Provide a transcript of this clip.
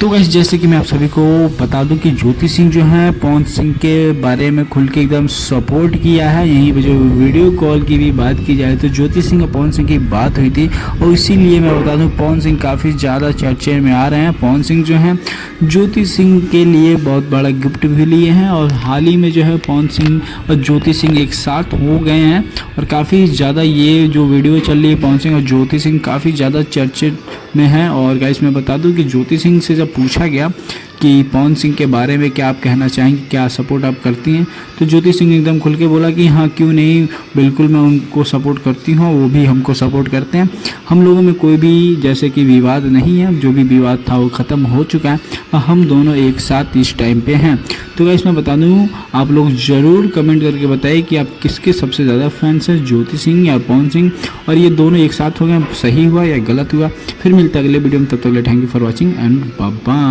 तो गाइस जैसे कि मैं आप सभी को बता दूं कि ज्योति सिंह जो है पवन सिंह के बारे में खुल के एकदम सपोर्ट किया है। यहीं पे जो वीडियो कॉल की भी बात की जाए तो ज्योति सिंह और पवन सिंह की बात हुई थी और इसीलिए मैं बता दूं पवन सिंह काफ़ी ज़्यादा चर्चे में आ रहे हैं। पवन सिंह जो है ज्योति सिंह के लिए बहुत बड़ा गिफ्ट भी लिए हैं और हाल ही में जो है पवन सिंह और ज्योति सिंह एक साथ हो गए हैं और काफ़ी ज़्यादा ये जो वीडियो चल रही है पवन सिंह और ज्योति सिंह काफ़ी ज़्यादा चर्चे में है। और गाइस मैं बता दूं कि ज्योति सिंह से जब पूछा गया कि पवन सिंह के बारे में क्या आप कहना चाहेंगे, क्या सपोर्ट आप करती हैं, तो ज्योति सिंह एकदम खुल के बोला कि हाँ क्यों नहीं, बिल्कुल मैं उनको सपोर्ट करती हूँ, वो भी हमको सपोर्ट करते हैं। हम लोगों में कोई भी जैसे कि विवाद नहीं है, जो भी विवाद था वो ख़त्म हो चुका है और हम दोनों एक साथ इस टाइम पे हैं। तो गाइस मैं बता दूँ आप लोग ज़रूर कमेंट करके बताइए कि आप किसके सबसे ज़्यादा फैंस हैं, ज्योति सिंह या पवन सिंह, और ये दोनों एक साथ हो गए, सही हुआ या गलत हुआ। फिर मिलता है अगले वीडियो में, तब तक के लिए thank you for watching and bye bye.